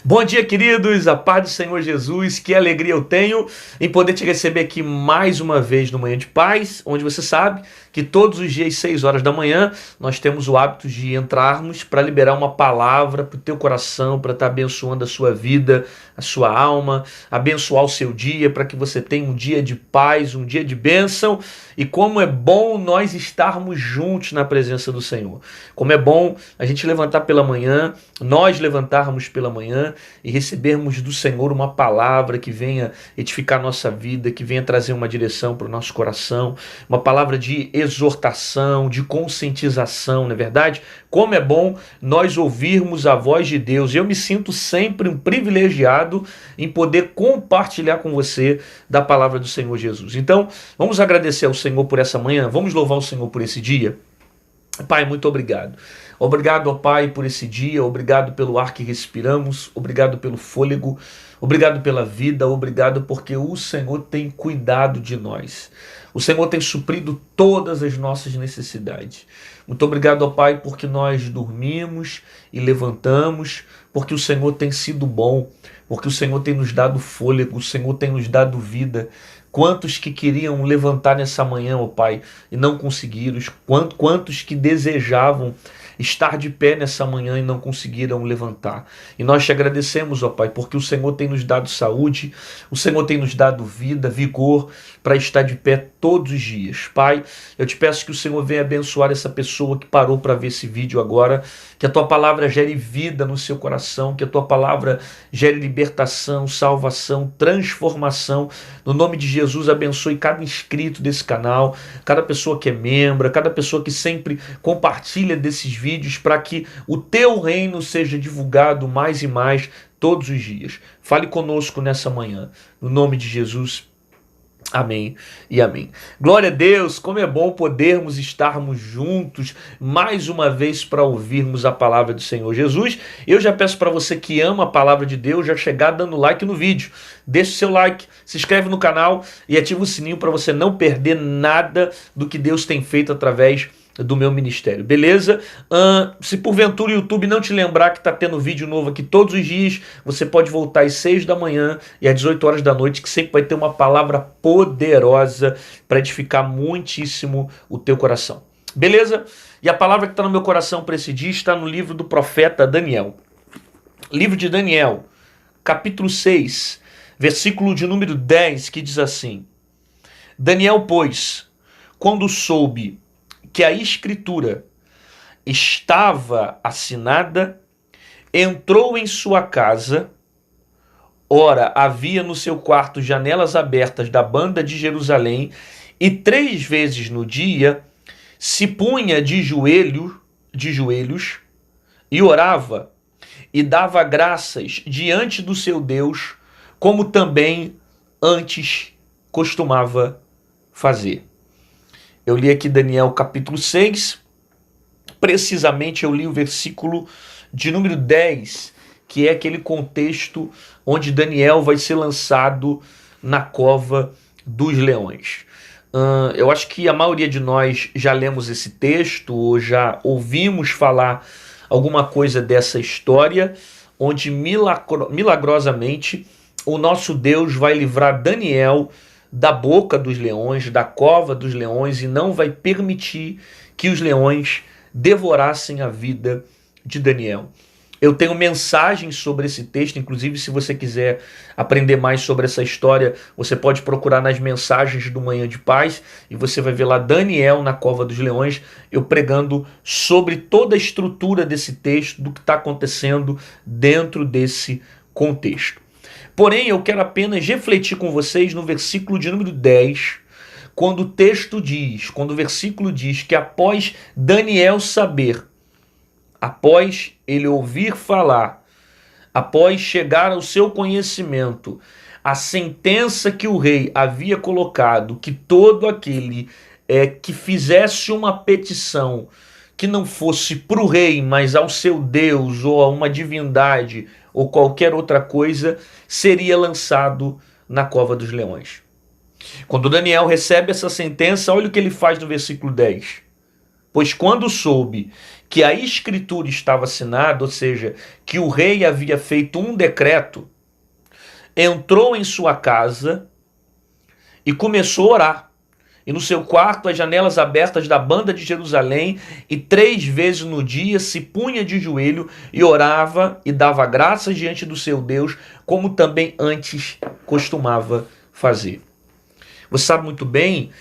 Bom dia, queridos, a paz do Senhor Jesus, que alegria eu tenho em poder te receber aqui mais uma vez no Manhã de Paz, onde você sabe que todos os dias, 6 horas da manhã, nós temos o hábito de entrarmos para liberar uma palavra para o teu coração, para estar abençoando a sua vida, a sua alma, abençoar o seu dia, para que você tenha um dia de paz, um dia de bênção. E como é bom nós estarmos juntos na presença do Senhor. Como é bom a gente levantar pela manhã, nós levantarmos pela manhã e recebermos do Senhor uma palavra que venha edificar nossa vida, que venha trazer uma direção para o nosso coração, uma palavra de exortação, de conscientização, não é verdade? Como é bom nós ouvirmos a voz de Deus. Eu me sinto sempre um privilegiado em poder compartilhar com você da palavra do Senhor Jesus. Então, vamos agradecer ao Senhor por essa manhã, vamos louvar o Senhor por esse dia. Pai, muito obrigado. Obrigado, ó Pai, por esse dia, obrigado pelo ar que respiramos, obrigado pelo fôlego, obrigado pela vida, obrigado porque o Senhor tem cuidado de nós. O Senhor tem suprido todas as nossas necessidades. Muito obrigado, ó Pai, porque nós dormimos e levantamos, porque o Senhor tem sido bom, porque o Senhor tem nos dado fôlego, o Senhor tem nos dado vida. Quantos que queriam levantar nessa manhã, ó Pai, e não conseguiram? Quantos que desejavam estar de pé nessa manhã e não conseguiram levantar? E nós te agradecemos, ó Pai, porque o Senhor tem nos dado saúde, o Senhor tem nos dado vida, vigor, para estar de pé todos os dias. Pai, eu te peço que o Senhor venha abençoar essa pessoa que parou para ver esse vídeo agora, que a tua palavra gere vida no seu coração, que a tua palavra gere libertação, salvação, transformação. No nome de Jesus, abençoe cada inscrito desse canal, cada pessoa que é membro, cada pessoa que sempre compartilha desses vídeos, para que o teu reino seja divulgado mais e mais todos os dias. Fale conosco nessa manhã, no nome de Jesus. Amém e amém. Glória a Deus, como é bom podermos estarmos juntos mais uma vez para ouvirmos a palavra do Senhor Jesus. Eu já peço para você que ama a palavra de Deus, já chegar dando like no vídeo. Deixe o seu like, se inscreve no canal e ativa o sininho para você não perder nada do que Deus tem feito através do meu ministério, beleza? Se porventura o YouTube não te lembrar que está tendo vídeo novo aqui todos os dias, você pode voltar às 6 da manhã e às 18 horas da noite, que sempre vai ter uma palavra poderosa para edificar muitíssimo o teu coração, beleza? E a palavra que está no meu coração para esse dia está no livro do profeta Daniel. Livro de Daniel, capítulo 6, versículo de número 10, que diz assim: Daniel, pois, quando soube que a escritura estava assinada, entrou em sua casa. Ora, havia no seu quarto janelas abertas da banda de Jerusalém, e 3 vezes no dia se punha de joelhos e orava e dava graças diante do seu Deus, como também antes costumava fazer. Eu li aqui Daniel capítulo 6, precisamente eu li o versículo de número 10, que é aquele contexto onde Daniel vai ser lançado na cova dos leões. Eu acho que a maioria de nós já lemos esse texto, ou já ouvimos falar alguma coisa dessa história, onde milagrosamente o nosso Deus vai livrar Daniel da boca dos leões, da cova dos leões, e não vai permitir que os leões devorassem a vida de Daniel. Eu tenho mensagens sobre esse texto, inclusive se você quiser aprender mais sobre essa história, você pode procurar nas mensagens do Manhã de Paz, e você vai ver lá Daniel na cova dos leões, eu pregando sobre toda a estrutura desse texto, do que está acontecendo dentro desse contexto. Porém, eu quero apenas refletir com vocês no versículo de número 10, quando o versículo diz que após Daniel saber, após ele ouvir falar, após chegar ao seu conhecimento, a sentença que o rei havia colocado, que todo aquele que fizesse uma petição que não fosse para o rei, mas ao seu Deus ou a uma divindade ou qualquer outra coisa, seria lançado na cova dos leões. Quando Daniel recebe essa sentença, olha o que ele faz no versículo 10. Pois quando soube que a escritura estava assinada, ou seja, que o rei havia feito um decreto, entrou em sua casa e começou a orar. E no seu quarto, as janelas abertas da banda de Jerusalém, e 3 vezes no dia se punha de joelho e orava e dava graças diante do seu Deus, como também antes costumava fazer. Você sabe muito bem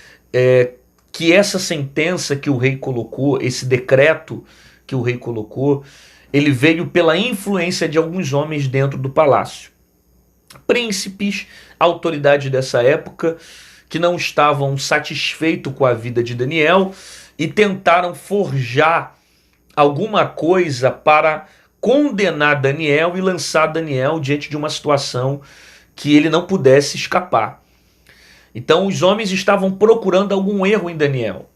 que essa sentença que o rei colocou, esse decreto que o rei colocou, ele veio pela influência de alguns homens dentro do palácio. Príncipes, autoridades dessa época, que não estavam satisfeitos com a vida de Daniel e tentaram forjar alguma coisa para condenar Daniel e lançar Daniel diante de uma situação que ele não pudesse escapar. Então os homens estavam procurando algum erro em Daniel,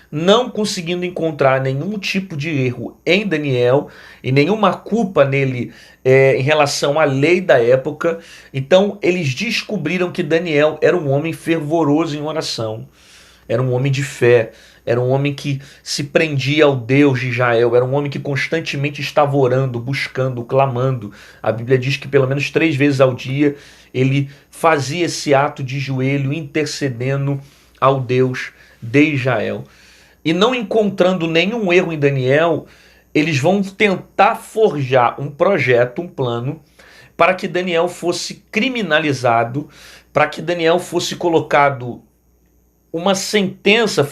não conseguindo encontrar nenhum tipo de erro em Daniel e nenhuma culpa nele em relação à lei da época. Então eles descobriram que Daniel era um homem fervoroso em oração, era um homem de fé, era um homem que se prendia ao Deus de Israel, era um homem que constantemente estava orando, buscando, clamando. A Bíblia diz que pelo menos 3 vezes ao dia ele fazia esse ato de joelho, intercedendo ao Deus de Israel. E não encontrando nenhum erro em Daniel, eles vão tentar forjar um projeto, um plano, para que Daniel fosse criminalizado, para que Daniel fosse colocado uma sentença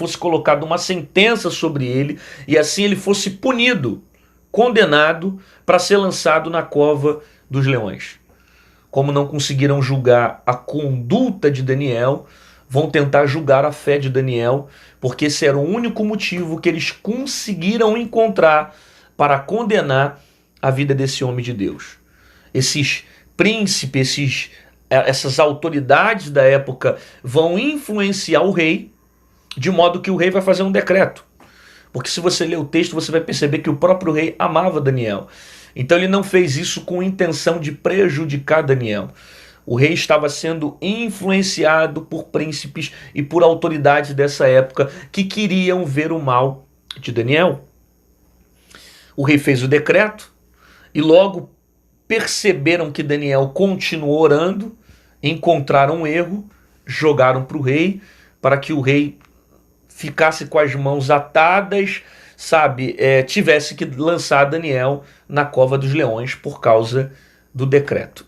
sobre ele, e assim ele fosse punido, condenado, para ser lançado na cova dos leões. Como não conseguiram julgar a conduta de Daniel, vão tentar julgar a fé de Daniel, porque esse era o único motivo que eles conseguiram encontrar para condenar a vida desse homem de Deus. Esses príncipes, essas autoridades da época vão influenciar o rei, de modo que o rei vai fazer um decreto. Porque se você ler o texto, você vai perceber que o próprio rei amava Daniel. Então ele não fez isso com intenção de prejudicar Daniel. O rei estava sendo influenciado por príncipes e por autoridades dessa época que queriam ver o mal de Daniel. O rei fez o decreto e logo perceberam que Daniel continuou orando, encontraram um erro, jogaram para o rei, para que o rei ficasse com as mãos atadas, tivesse que lançar Daniel na cova dos leões por causa do decreto.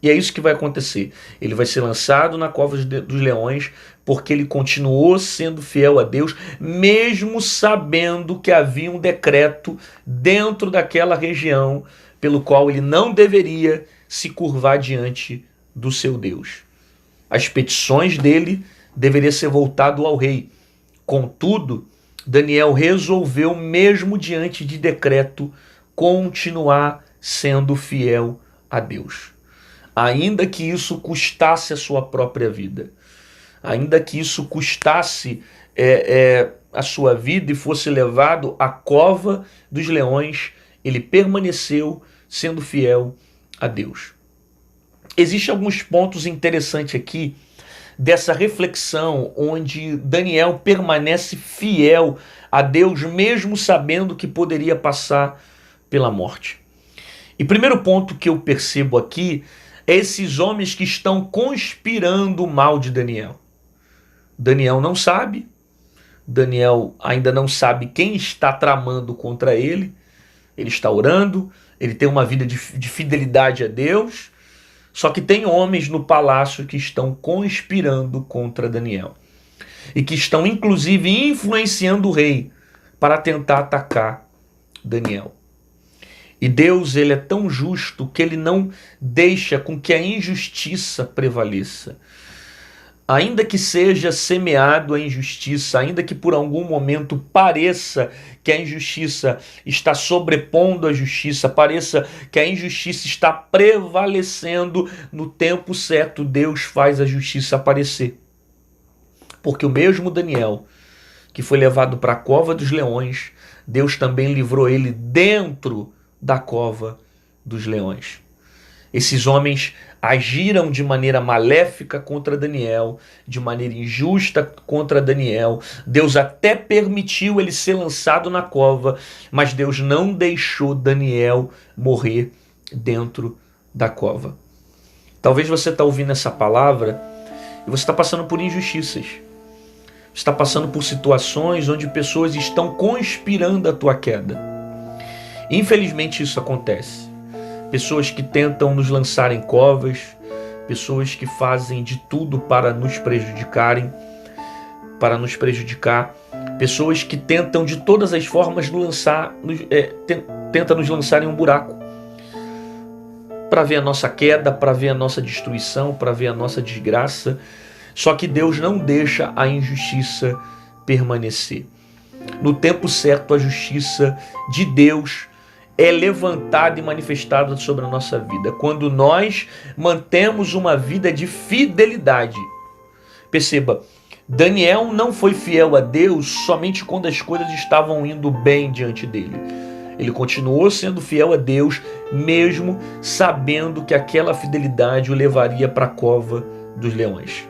E é isso que vai acontecer. Ele vai ser lançado na cova dos leões porque ele continuou sendo fiel a Deus, mesmo sabendo que havia um decreto dentro daquela região pelo qual ele não deveria se curvar diante do seu Deus. As petições dele deveriam ser voltadas ao rei. Contudo, Daniel resolveu, mesmo diante de decreto, continuar sendo fiel a Deus. Ainda que isso custasse a sua própria vida, ainda que isso custasse a sua vida e fosse levado à cova dos leões, ele permaneceu sendo fiel a Deus. Existem alguns pontos interessantes aqui dessa reflexão, onde Daniel permanece fiel a Deus, mesmo sabendo que poderia passar pela morte. E primeiro ponto que eu percebo aqui é esses homens que estão conspirando o mal de Daniel. Daniel não sabe, Daniel ainda não sabe quem está tramando contra ele, ele está orando, ele tem uma vida de fidelidade a Deus, só que tem homens no palácio que estão conspirando contra Daniel e que estão inclusive influenciando o rei para tentar atacar Daniel. E Deus, ele é tão justo que ele não deixa com que a injustiça prevaleça. Ainda que seja semeado a injustiça, ainda que por algum momento pareça que a injustiça está sobrepondo a justiça, pareça que a injustiça está prevalecendo, no tempo certo Deus faz a justiça aparecer. Porque o mesmo Daniel, que foi levado para a cova dos leões, Deus também livrou ele dentro da cova dos leões. Esses homens agiram de maneira maléfica contra Daniel, de maneira injusta contra Daniel. Deus até permitiu ele ser lançado na cova, mas Deus não deixou Daniel morrer dentro da cova. Talvez você está ouvindo essa palavra e você está passando por injustiças. Você está passando por situações onde pessoas estão conspirando a tua queda. Infelizmente isso acontece. Pessoas que tentam nos lançar em covas, pessoas que fazem de tudo para nos prejudicar, pessoas que tentam de todas as formas tentam nos lançar em um buraco, para ver a nossa queda, para ver a nossa destruição, para ver a nossa desgraça. Só que Deus não deixa a injustiça permanecer. No tempo certo, a justiça de Deus é levantada e manifestada sobre a nossa vida. Quando nós mantemos uma vida de fidelidade. Perceba, Daniel não foi fiel a Deus somente quando as coisas estavam indo bem diante dele. Ele continuou sendo fiel a Deus, mesmo sabendo que aquela fidelidade o levaria para a cova dos leões.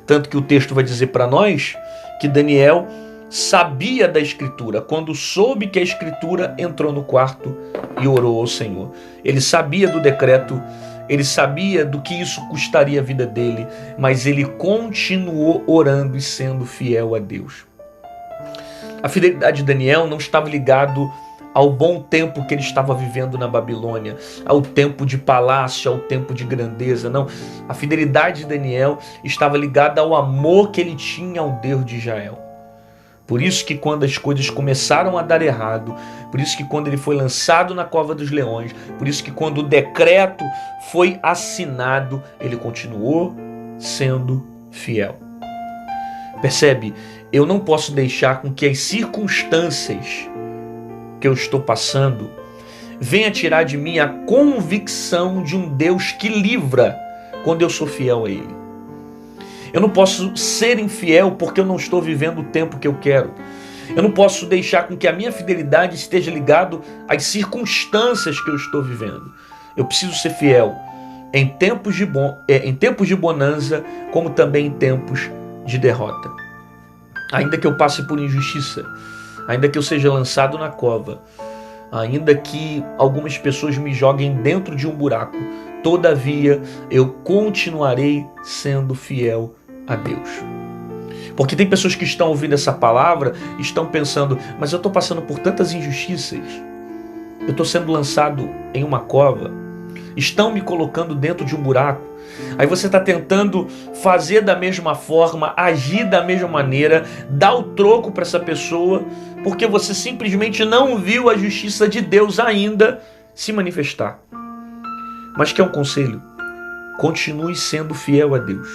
Tanto que o texto vai dizer para nós que Daniel sabia da Escritura. Quando soube que a Escritura, entrou no quarto e orou ao Senhor. Ele sabia do decreto, ele sabia do que isso custaria a vida dele, mas ele continuou orando e sendo fiel a Deus. A fidelidade de Daniel não estava ligado ao bom tempo que ele estava vivendo na Babilônia, ao tempo de palácio, ao tempo de grandeza. Não, a fidelidade de Daniel estava ligada ao amor que ele tinha ao Deus de Israel. Por isso que quando as coisas começaram a dar errado, por isso que quando ele foi lançado na cova dos leões, por isso que quando o decreto foi assinado, ele continuou sendo fiel. Percebe? Eu não posso deixar com que as circunstâncias que eu estou passando venha tirar de mim a convicção de um Deus que livra quando eu sou fiel a Ele. Eu não posso ser infiel porque eu não estou vivendo o tempo que eu quero. Eu não posso deixar com que a minha fidelidade esteja ligado às circunstâncias que eu estou vivendo. Eu preciso ser fiel em tempos de bonança, como também em tempos de derrota. Ainda que eu passe por injustiça, ainda que eu seja lançado na cova, ainda que algumas pessoas me joguem dentro de um buraco, todavia eu continuarei sendo fiel a Deus. Porque tem pessoas que estão ouvindo essa palavra e estão pensando, mas eu estou passando por tantas injustiças, eu estou sendo lançado em uma cova, estão me colocando dentro de um buraco. Aí você está tentando fazer da mesma forma, agir da mesma maneira, dar o troco para essa pessoa, porque você simplesmente não viu a justiça de Deus ainda se manifestar. Mas que é um conselho? Continue sendo fiel a Deus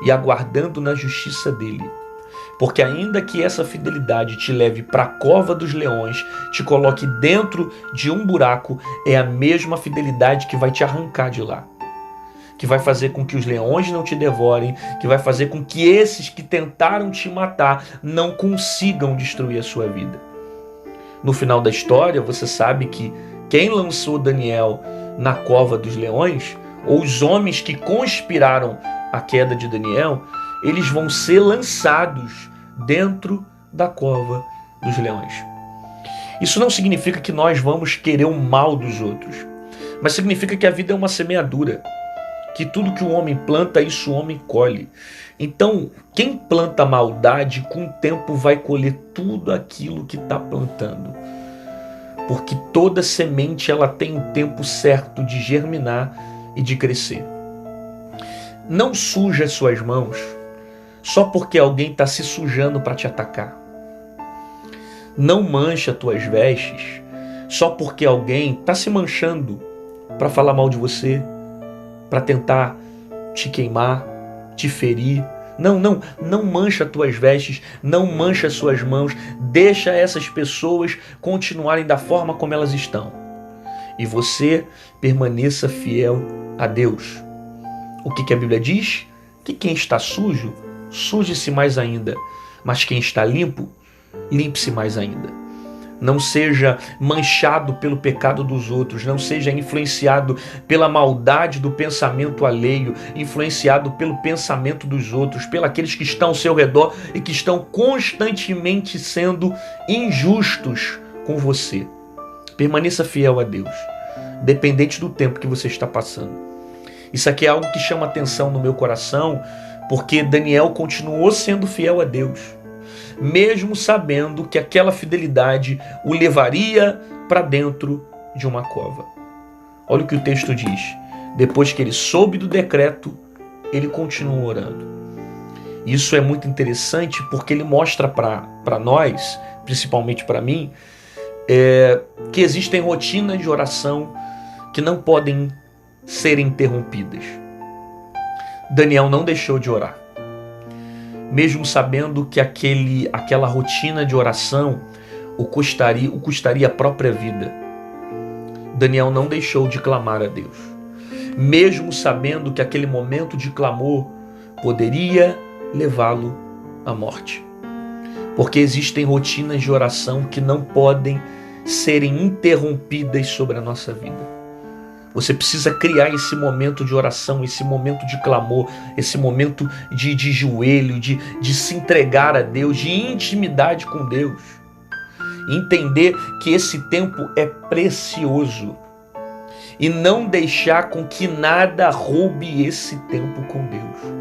e aguardando na justiça dele. Porque ainda que essa fidelidade te leve para a cova dos leões, te coloque dentro de um buraco, é a mesma fidelidade que vai te arrancar de lá. Que vai fazer com que os leões não te devorem, que vai fazer com que esses que tentaram te matar não consigam destruir a sua vida. No final da história, você sabe que quem lançou Daniel na cova dos leões, ou os homens que conspiraram a queda de Daniel, eles vão ser lançados dentro da cova dos leões. Isso não significa que nós vamos querer o mal dos outros, mas significa que a vida é uma semeadura, que tudo que o homem planta, isso o homem colhe. Então, quem planta maldade, com o tempo vai colher tudo aquilo que está plantando. Porque toda semente ela tem um tempo certo de germinar e de crescer. Não suje as suas mãos só porque alguém está se sujando para te atacar. Não mancha as tuas vestes só porque alguém está se manchando para falar mal de você, para tentar te queimar, te ferir. Não mancha as tuas vestes, não mancha as suas mãos, deixa essas pessoas continuarem da forma como elas estão. E você permaneça fiel a Deus. O que a Bíblia diz? Que quem está sujo, suje-se mais ainda, mas quem está limpo, limpe-se mais ainda. não seja manchado pelo pecado dos outros, não seja influenciado pela maldade do pensamento alheio, influenciado pelo pensamento dos outros, pelos aqueles que estão ao seu redor e que estão constantemente sendo injustos com você. Permaneça fiel a Deus, dependente do tempo que você está passando. Isso aqui é algo que chama atenção no meu coração, porque Daniel continuou sendo fiel a Deus, mesmo sabendo que aquela fidelidade o levaria para dentro de uma cova. Olha o que o texto diz. Depois que ele soube do decreto, ele continuou orando. Isso é muito interessante porque ele mostra para nós, principalmente para mim, que existem rotinas de oração que não podem ser interrompidas. Daniel não deixou de orar, mesmo sabendo que aquela rotina de oração o custaria a própria vida. Daniel não deixou de clamar a Deus, mesmo sabendo que aquele momento de clamor poderia levá-lo à morte. Porque existem rotinas de oração que não podem serem interrompidas sobre a nossa vida. Você precisa criar esse momento de oração, esse momento de clamor, esse momento de joelho, de se entregar a Deus, de intimidade com Deus. Entender que esse tempo é precioso e não deixar com que nada roube esse tempo com Deus.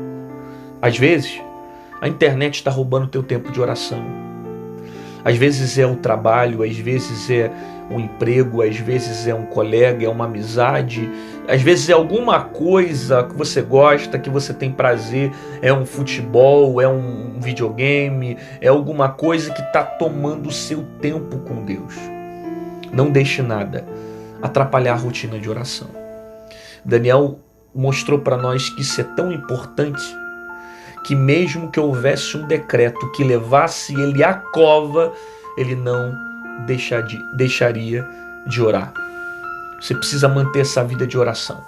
Às vezes, a internet está roubando o teu tempo de oração. Às vezes é o trabalho, às vezes é um emprego, às vezes é um colega, é uma amizade, às vezes é alguma coisa que você gosta, que você tem prazer, é um futebol, é um videogame, é alguma coisa que está tomando o seu tempo com Deus. Não deixe nada atrapalhar a rotina de oração. Daniel mostrou para nós que isso é tão importante que mesmo que houvesse um decreto que levasse ele à cova, ele não deixaria de orar. Você precisa manter essa vida de oração,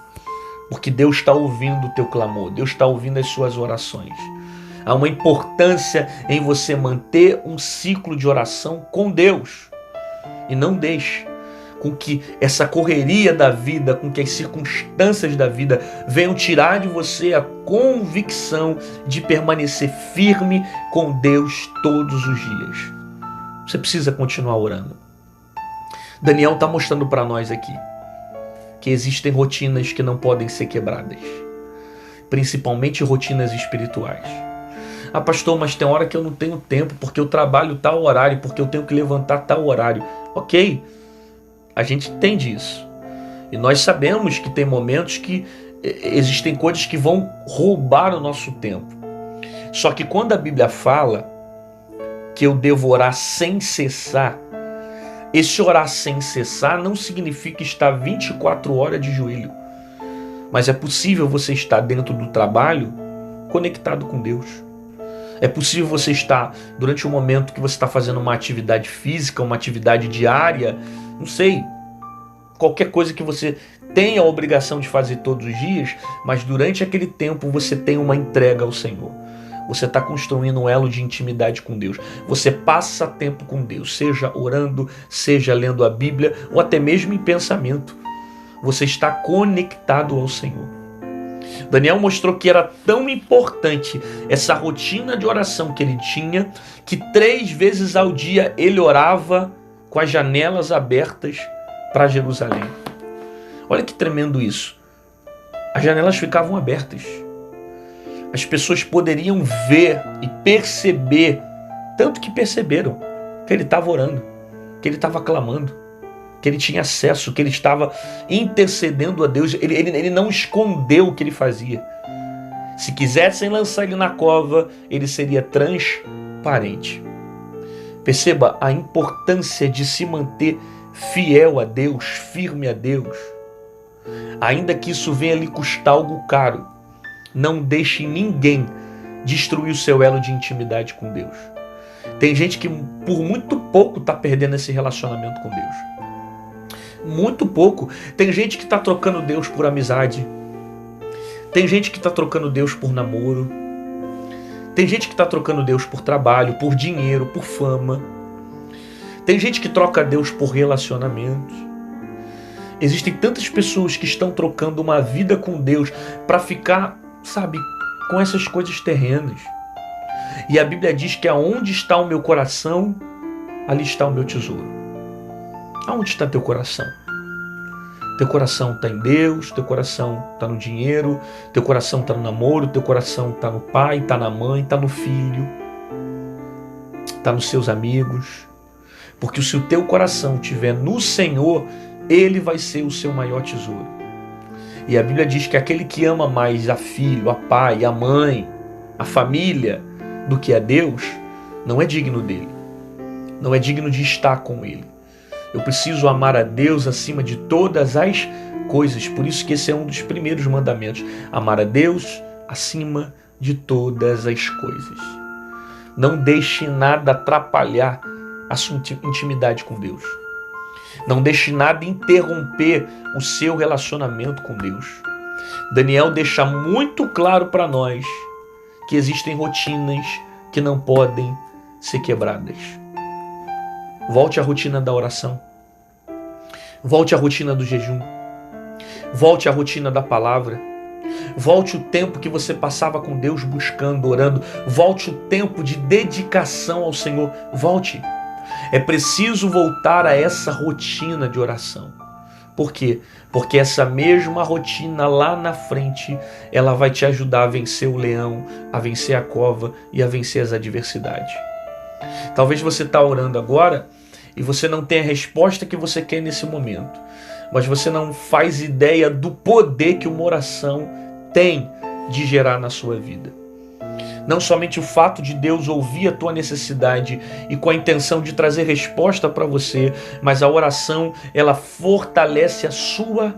porque Deus está ouvindo o teu clamor, Deus está ouvindo as suas orações. Há uma importância em você manter um ciclo de oração com Deus, e não deixe com que essa correria da vida, com que as circunstâncias da vida venham tirar de você a convicção de permanecer firme com Deus todos os dias. Você precisa continuar orando. Daniel está mostrando para nós aqui que existem rotinas que não podem ser quebradas, principalmente rotinas espirituais. Ah, pastor, mas tem hora que eu não tenho tempo, porque eu trabalho tal horário, porque eu tenho que levantar tal horário. Ok, a gente entende isso. E nós sabemos que tem momentos que existem coisas que vão roubar o nosso tempo. Só que quando a Bíblia fala que eu devo orar sem cessar, esse orar sem cessar não significa estar 24 horas de joelho. Mas é possível você estar dentro do trabalho conectado com Deus. É possível você estar durante um momento que você está fazendo uma atividade física, uma atividade diária, não sei, qualquer coisa que você tenha a obrigação de fazer todos os dias, mas durante aquele tempo você tem uma entrega ao Senhor. Você está construindo um elo de intimidade com Deus. Você passa tempo com Deus, seja orando, seja lendo a Bíblia, ou até mesmo em pensamento. Você está conectado ao Senhor. Daniel mostrou que era tão importante essa rotina de oração que ele tinha, que 3 vezes ao dia ele orava com as janelas abertas para Jerusalém. Olha que tremendo isso. As janelas ficavam abertas. As pessoas poderiam ver e perceber, tanto que perceberam, que ele estava orando, que ele estava clamando, que ele tinha acesso, que ele estava intercedendo a Deus. Ele não escondeu o que ele fazia. Se quisessem lançar ele na cova, ele seria transparente. Perceba a importância de se manter fiel a Deus, firme a Deus. Ainda que isso venha lhe custar algo caro, não deixe ninguém destruir o seu elo de intimidade com Deus. Tem gente que por muito pouco está perdendo esse relacionamento com Deus. Muito pouco. Tem gente que está trocando Deus por amizade. Tem gente que está trocando Deus por namoro. Tem gente que está trocando Deus por trabalho, por dinheiro, por fama. Tem gente que troca Deus por relacionamentos. Existem tantas pessoas que estão trocando uma vida com Deus para ficar, sabe, com essas coisas terrenas. E a Bíblia diz que aonde está o meu coração, ali está o meu tesouro. Aonde está teu coração? Teu coração está em Deus, teu coração está no dinheiro, teu coração está no namoro, teu coração está no pai, está na mãe, está no filho, está nos seus amigos. Porque se o teu coração estiver no Senhor, Ele vai ser o seu maior tesouro. E a Bíblia diz que aquele que ama mais a filho, a pai, a mãe, a família, do que a Deus, não é digno dele. Não é digno de estar com Ele. Eu preciso amar a Deus acima de todas as coisas. Por isso que esse é um dos primeiros mandamentos. Amar a Deus acima de todas as coisas. Não deixe nada atrapalhar a sua intimidade com Deus. Não deixe nada interromper o seu relacionamento com Deus. Daniel deixa muito claro para nós que existem rotinas que não podem ser quebradas. Volte à rotina da oração. Volte à rotina do jejum. Volte à rotina da palavra. Volte o tempo que você passava com Deus buscando, orando. Volte o tempo de dedicação ao Senhor. Volte. É preciso voltar a essa rotina de oração. Por quê? Porque essa mesma rotina lá na frente, ela vai te ajudar a vencer o leão, a vencer a cova e a vencer as adversidades. Talvez você está orando agora e você não tenha a resposta que você quer nesse momento. Mas você não faz ideia do poder que uma oração tem de gerar na sua vida. Não somente o fato de Deus ouvir a tua necessidade e com a intenção de trazer resposta para você, mas a oração, ela fortalece a sua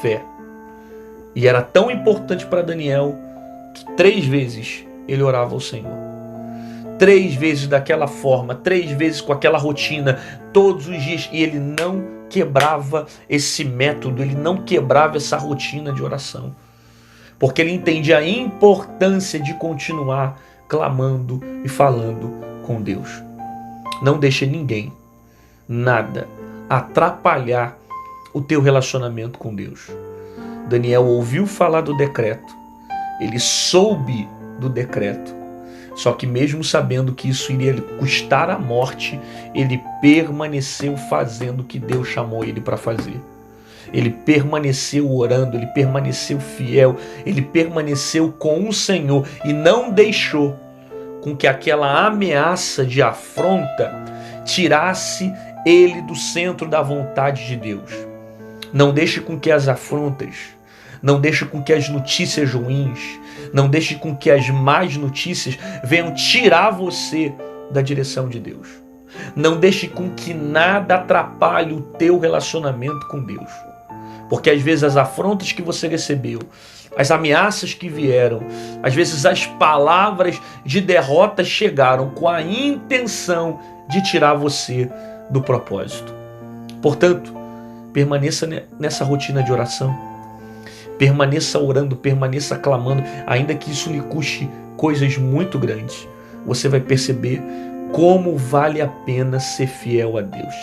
fé. E era tão importante para Daniel que 3 vezes ele orava ao Senhor. 3 vezes daquela forma, 3 vezes com aquela rotina, todos os dias, e ele não quebrava esse método, ele não quebrava essa rotina de oração. Porque ele entendia a importância de continuar clamando e falando com Deus. Não deixe ninguém, nada, atrapalhar o teu relacionamento com Deus. Daniel ouviu falar do decreto, ele soube do decreto, só que mesmo sabendo que isso iria custar a morte, ele permaneceu fazendo o que Deus chamou ele para fazer. Ele permaneceu orando, ele permaneceu fiel, ele permaneceu com o Senhor e não deixou com que aquela ameaça de afronta tirasse ele do centro da vontade de Deus. Não deixe com que as afrontas, não deixe com que as notícias ruins, não deixe com que as más notícias venham tirar você da direção de Deus. Não deixe com que nada atrapalhe o teu relacionamento com Deus. Porque às vezes as afrontas que você recebeu, as ameaças que vieram, às vezes as palavras de derrota chegaram com a intenção de tirar você do propósito. Portanto, permaneça nessa rotina de oração. Permaneça orando, permaneça clamando, ainda que isso lhe custe coisas muito grandes. Você vai perceber como vale a pena ser fiel a Deus.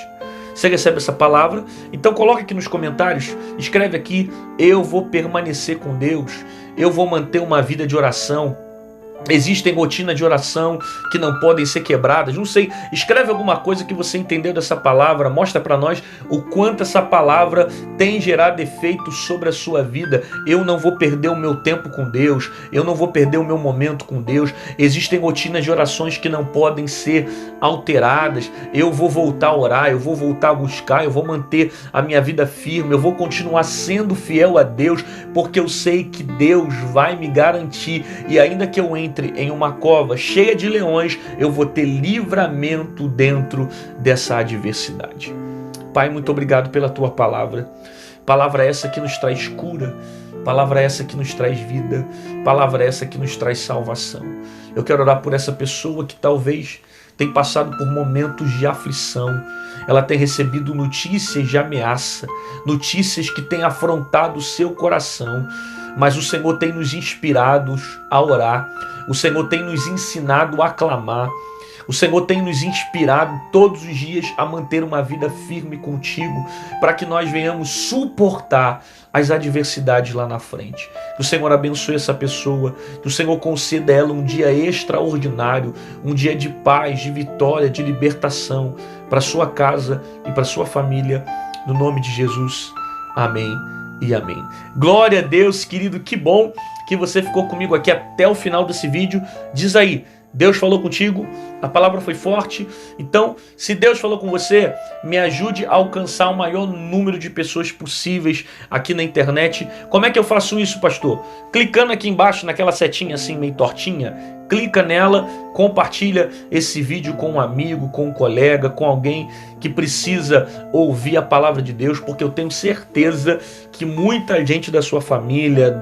Você recebe essa palavra? Então coloca aqui nos comentários, escreve aqui: eu vou permanecer com Deus, eu vou manter uma vida de oração. Existem rotinas de oração que não podem ser quebradas. Não sei, escreve alguma coisa que você entendeu dessa palavra. Mostra para nós o quanto essa palavra tem gerado efeito sobre a sua vida. Eu não vou perder o meu tempo com Deus. Eu não vou perder o meu momento com Deus. Existem rotinas de orações que não podem ser alteradas. Eu vou voltar a orar, eu vou voltar a buscar, eu vou manter a minha vida firme. Eu vou continuar sendo fiel a Deus, porque eu sei que Deus vai me garantir. E ainda que eu entre em uma cova cheia de leões, eu vou ter livramento dentro dessa adversidade. Pai, muito obrigado pela tua palavra. Palavra essa que nos traz cura, palavra essa que nos traz vida, palavra essa que nos traz salvação. Eu quero orar por essa pessoa que talvez tem passado por momentos de aflição. Ela tem recebido notícias de ameaça, notícias que têm afrontado o seu coração, mas o Senhor tem nos inspirado a orar. O Senhor tem nos ensinado a clamar. O Senhor tem nos inspirado todos os dias a manter uma vida firme contigo, para que nós venhamos suportar as adversidades lá na frente. Que o Senhor abençoe essa pessoa, que o Senhor conceda a ela um dia extraordinário, um dia de paz, de vitória, de libertação para sua casa e para sua família, no nome de Jesus. Amém e amém. Glória a Deus, querido, que bom que você ficou comigo aqui até o final desse vídeo. Diz aí, Deus falou contigo? A palavra foi forte? Então, se Deus falou com você, me ajude a alcançar o maior número de pessoas possíveis aqui na internet. Como é que eu faço isso, pastor? Clicando aqui embaixo naquela setinha assim meio tortinha, clica nela, compartilha esse vídeo com um amigo, com um colega, com alguém que precisa ouvir a palavra de Deus, porque eu tenho certeza que muita gente da sua família,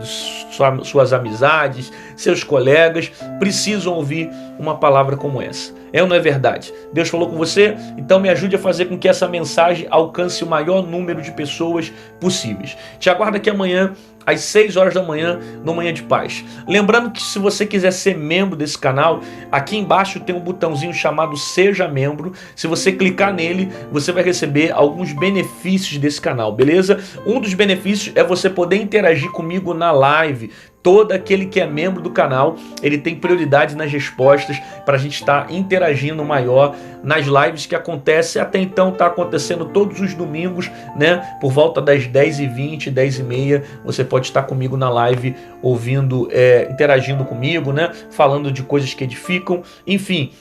suas amizades, seus colegas precisam ouvir uma palavra como essa. É ou não é verdade? Deus falou com você? Então me ajude a fazer com que essa mensagem alcance o maior número de pessoas possíveis. Te aguardo aqui amanhã às 6 horas da manhã, no Manhã de Paz. Lembrando que se você quiser ser membro desse canal, aqui embaixo tem um botãozinho chamado Seja Membro. Se você clicar nele, você vai receber alguns benefícios desse canal, beleza? Um dos benefícios é você poder interagir comigo na live. Todo aquele que é membro do canal, ele tem prioridade nas respostas para a gente estar interagindo maior nas lives que acontecem. Até então está acontecendo todos os domingos, né? Por volta das 10h20, 10h30, você pode estar comigo na live, ouvindo, interagindo comigo, né? Falando de coisas que edificam, enfim,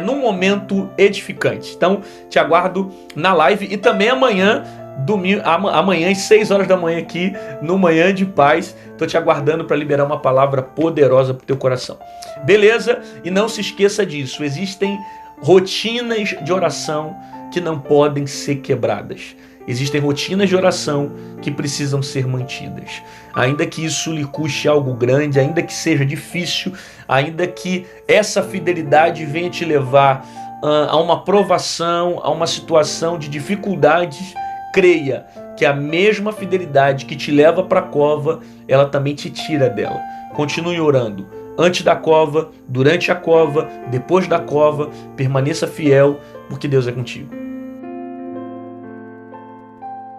num momento edificante. Então, te aguardo na live e também amanhã, amanhã às 6 horas da manhã aqui no Manhã de Paz. Estou te aguardando para liberar uma palavra poderosa para o teu coração. Beleza? E não se esqueça disso. Existem rotinas de oração que não podem ser quebradas. Existem rotinas de oração que precisam ser mantidas. Ainda que isso lhe custe algo grande, ainda que seja difícil, ainda que essa fidelidade venha te levar a uma provação, a uma situação de dificuldades, creia que a mesma fidelidade que te leva para a cova, ela também te tira dela. Continue orando. Antes da cova, durante a cova, depois da cova, permaneça fiel, porque Deus é contigo.